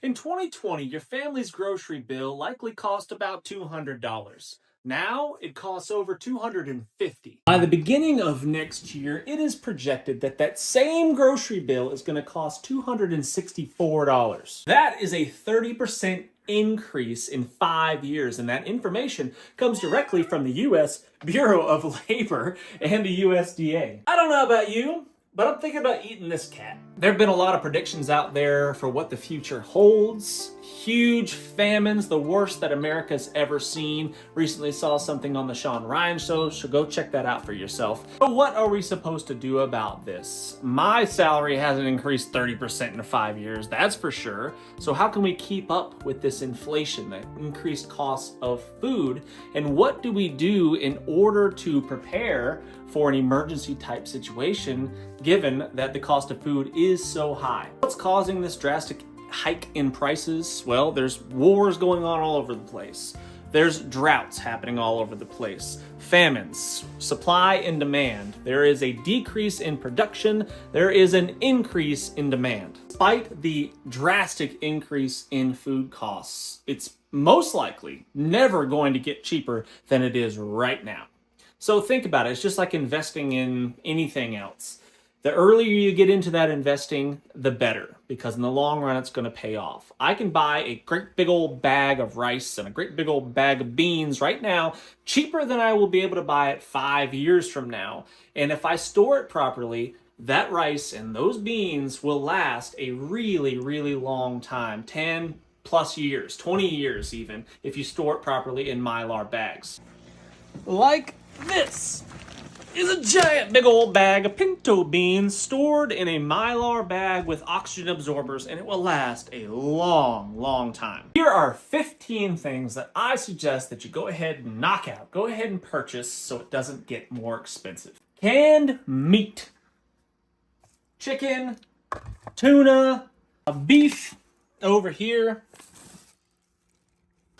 In 2020, your family's grocery bill likely cost about $200. Now it costs over $250. By the beginning of next year, it is projected that that same grocery bill is going to cost $264. That is a 30% increase in 5 years, and that information comes directly from the U.S. Bureau of Labor and the USDA. I don't know about you, but I'm thinking about eating this cat. There have been a lot of predictions out there for what the future holds. Huge famines, the worst that America's ever seen. Recently saw something on the Sean Ryan show, so go check that out for yourself. But what are we supposed to do about this? My salary hasn't increased 30% in 5 years, that's for sure. So how can we keep up with this inflation, the increased cost of food? And what do we do in order to prepare for an emergency type situation, given that the cost of food is so high? What's causing this drastic hike in prices? Well, there's wars going on all over the place. There's droughts happening all over the place. Famines, supply and demand. There is a decrease in production. There is an increase in demand. Despite the drastic increase in food costs, it's most likely never going to get cheaper than it is right now. So think about it. It's just like investing in anything else. The earlier you get into that investing, the better, because in the long run, it's going to pay off. I can buy a great big old bag of rice and a great big old bag of beans right now, cheaper than I will be able to buy it 5 years from now. And if I store it properly, that rice and those beans will last a really, really long time, 10 plus years, 20 years even, if you store it properly in Mylar bags. Like this is a giant big old bag of pinto beans stored in a Mylar bag with oxygen absorbers, and it will last a long, long time. Here are 15 things that I suggest that you go ahead and knock out. Go ahead and purchase so it doesn't get more expensive. Canned meat. Chicken, tuna, beef over here.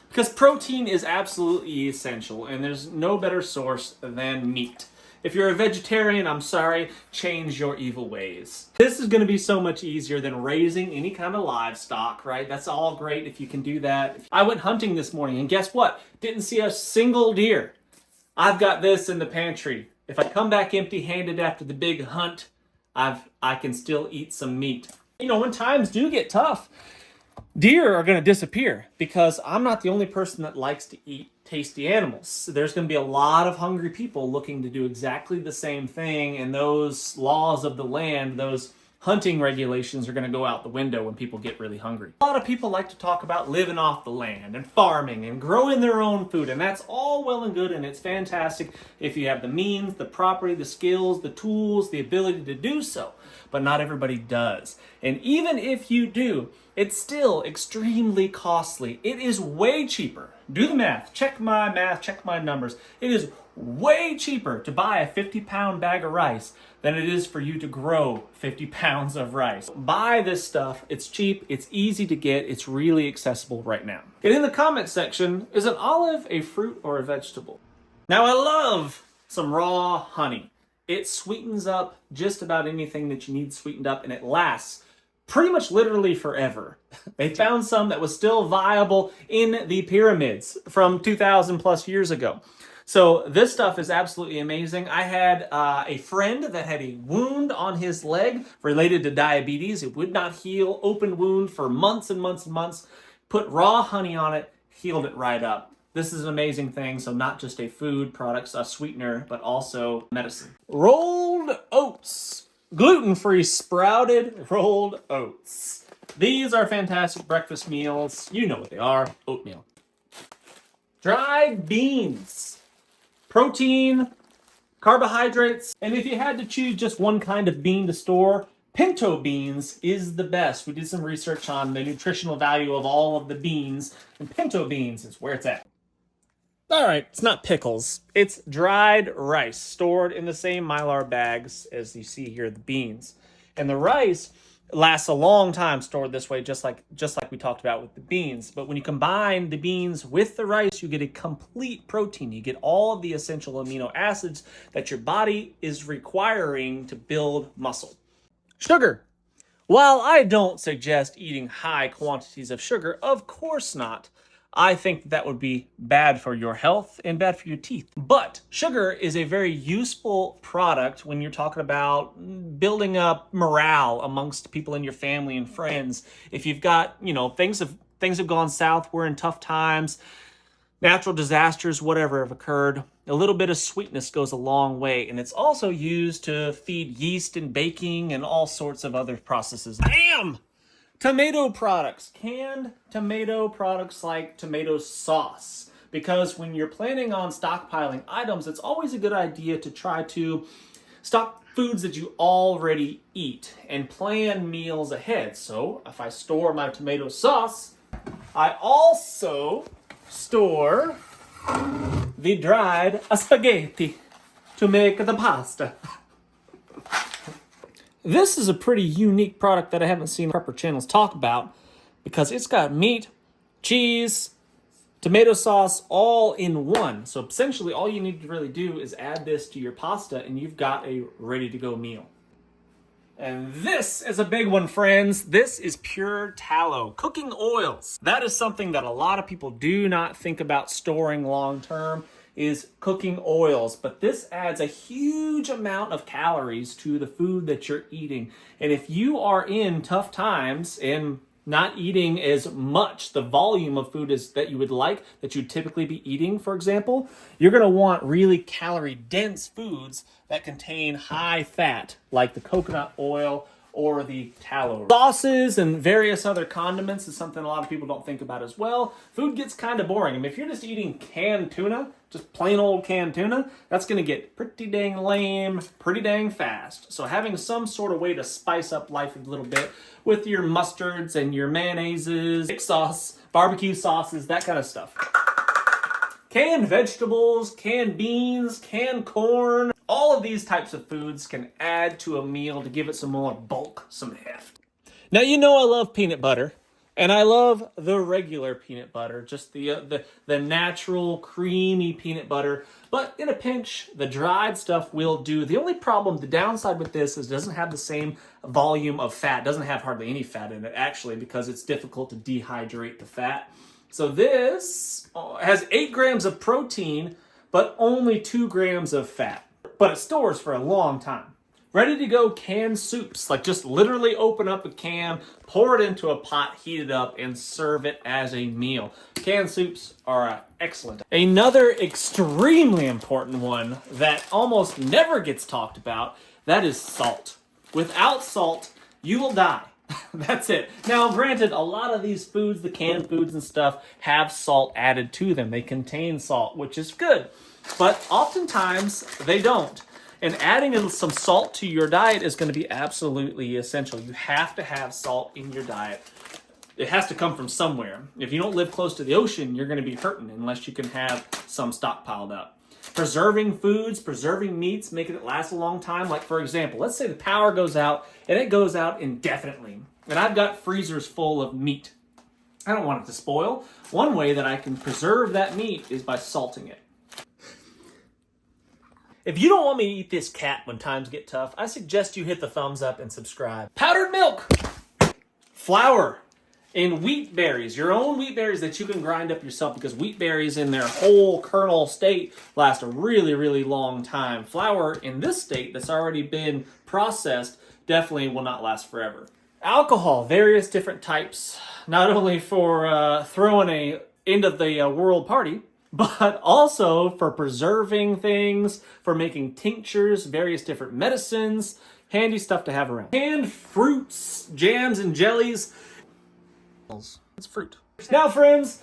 Because protein is absolutely essential, and there's no better source than meat. If you're a vegetarian, I'm sorry, change your evil ways. This is going to be so much easier than raising any kind of livestock, right? That's all great if you can do that. I went hunting this morning, and guess what? Didn't see a single deer. I've got this in the pantry. If I come back empty-handed after the big hunt, I can still eat some meat. You know, when times do get tough, deer are going to disappear because I'm not the only person that likes to eat tasty animals. There's going to be a lot of hungry people looking to do exactly the same thing, and those laws of the land, those hunting regulations are going to go out the window when people get really hungry. A lot of people like to talk about living off the land and farming and growing their own food, and that's all well and good, and it's fantastic if you have the means, the property, the skills, the tools, the ability to do so. But not everybody does. And even if you do, it's still extremely costly. It is way cheaper. Do the math, check my numbers. It is way cheaper to buy a 50-pound bag of rice than it is for you to grow 50 pounds of rice. Buy this stuff. It's cheap. It's easy to get. It's really accessible right now. And in the comment section, is an olive a fruit or a vegetable? Now, I love some raw honey. It sweetens up just about anything that you need sweetened up, and it lasts pretty much literally forever. They found some that was still viable in the pyramids from 2,000 plus years ago. So this stuff is absolutely amazing. I had a friend that had a wound on his leg related to diabetes. It would not heal, open wound for months and months and months. Put raw honey on it, healed it right up. This is an amazing thing, so not just a food product, a sweetener, but also medicine. Rolled oats. Gluten-free sprouted rolled oats. These are fantastic breakfast meals. You know what they are, oatmeal. Dried beans. Protein, carbohydrates, and if you had to choose just one kind of bean to store, pinto beans is the best. We did some research on the nutritional value of all of the beans, and pinto beans is where it's at. All right, it's not pickles. It's dried rice stored in the same Mylar bags as you see here, the beans. And the rice lasts a long time stored this way, just like we talked about with the beans. But when you combine the beans with the rice, you get a complete protein. You get all of the essential amino acids that your body is requiring to build muscle. Sugar. While I don't suggest eating high quantities of sugar, of course not. I think that would be bad for your health and bad for your teeth. But sugar is a very useful product when you're talking about building up morale amongst people in your family and friends. If you've got, things have gone south, we're in tough times, natural disasters, whatever have occurred, a little bit of sweetness goes a long way. And it's also used to feed yeast in baking and all sorts of other processes. Bam! Tomato products, canned tomato products like tomato sauce. Because when you're planning on stockpiling items, it's always a good idea to try to stock foods that you already eat and plan meals ahead. So if I store my tomato sauce, I also store the dried spaghetti to make the pasta. This is a pretty unique product that I haven't seen prepper channels talk about because it's got meat, cheese, tomato sauce all in one. So essentially all you need to really do is add this to your pasta and you've got a ready-to-go meal. And this is a big one, friends. This is pure tallow, cooking oils. That is something that a lot of people do not think about storing long term, is cooking oils. But this adds a huge amount of calories to the food that you're eating. And if you are in tough times and not eating as much, the volume of food is that you would like, that you'd typically be eating, for example, you're going to want really calorie-dense foods that contain high fat, like the coconut oil or the tallow. Sauces and various other condiments is something a lot of people don't think about as well. Food gets kind of boring. I mean, if you're just eating canned tuna, just plain old canned tuna, that's going to get pretty dang lame, pretty dang fast. So having some sort of way to spice up life a little bit with your mustards and your mayonnaises, thick sauce, barbecue sauces, that kind of stuff. Canned vegetables, canned beans, canned corn, all of these types of foods can add to a meal to give it some more bulk, some heft. Now, you know I love peanut butter, and I love the regular peanut butter, just the natural, creamy peanut butter. But in a pinch, the dried stuff will do. The only problem, the downside with this is it doesn't have the same volume of fat. It doesn't have hardly any fat in it, actually, because it's difficult to dehydrate the fat. So this has 8 grams of protein, but only 2 grams of fat. But it stores for a long time. Ready to go canned soups, like just literally open up a can, pour it into a pot, heat it up, and serve it as a meal. Canned soups are excellent. Another extremely important one that almost never gets talked about, that is salt. Without salt, you will die. That's it. Now, granted, a lot of these foods, the canned foods and stuff, have salt added to them. They contain salt, which is good. But oftentimes, they don't. And adding some salt to your diet is going to be absolutely essential. You have to have salt in your diet. It has to come from somewhere. If you don't live close to the ocean, you're going to be hurting unless you can have some stockpiled up. Preserving foods, preserving meats, making it last a long time. Like, for example, let's say the power goes out, and it goes out indefinitely. And I've got freezers full of meat. I don't want it to spoil. One way that I can preserve that meat is by salting it. If you don't want me to eat this cat when times get tough, I suggest you hit the thumbs up and subscribe. Powdered milk, flour, and wheat berries. Your own wheat berries that you can grind up yourself, because wheat berries in their whole kernel state last a really, really long time. Flour in this state that's already been processed definitely will not last forever. Alcohol, various different types, not only for throwing a end of the world party, but also for preserving things, for making tinctures, various different medicines, handy stuff to have around. Canned fruits, jams, and jellies. It's fruit. Now, friends,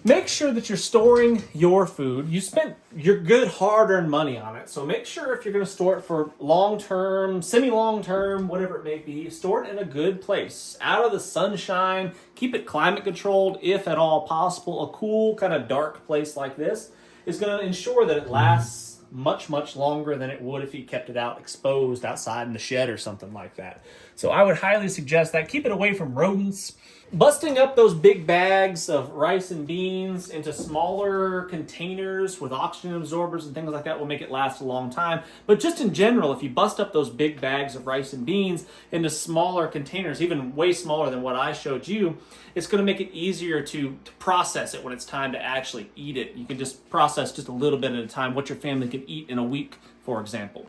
make sure that you're storing your food. You spent your good hard-earned money on it, so make sure if you're going to store it for long-term, semi-long-term, whatever it may be, store it in a good place, out of the sunshine. Keep it climate-controlled if at all possible. A cool, kind of dark place like this is going to ensure that it lasts much, much longer than it would if you kept it out exposed outside in the shed or something like that. So I would highly suggest that. Keep it away from rodents. Busting up those big bags of rice and beans into smaller containers with oxygen absorbers and things like that will make it last a long time. But just in general, if you bust up those big bags of rice and beans into smaller containers, even way smaller than what I showed you, it's going to make it easier to process it when it's time to actually eat it. You can just process just a little bit at a time what your family can eat in a week, for example.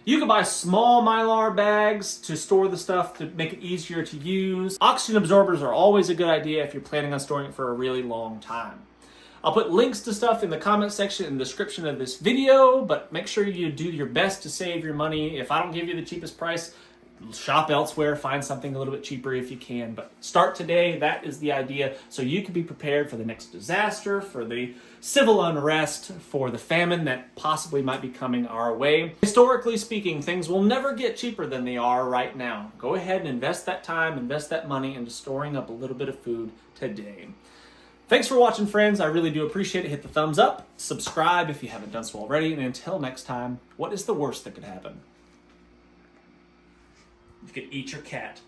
You can buy small Mylar bags to store the stuff to make it easier to use. Oxygen absorbers are always a good idea if you're planning on storing it for a really long time. I'll put links to stuff in the comment section and description of this video, but make sure you do your best to save your money. If I don't give you the cheapest price, shop elsewhere, find something a little bit cheaper if you can. But start today, that is the idea, so you can be prepared for the next disaster, for the civil unrest, for the famine that possibly might be coming our way. Historically speaking, things will never get cheaper than they are right now. Go ahead and invest that time, invest that money into storing up a little bit of food today. Thanks for watching, friends. I really do appreciate it. Hit the thumbs up, subscribe if you haven't done so already, and until next time, what is the worst that could happen? You could eat your cat.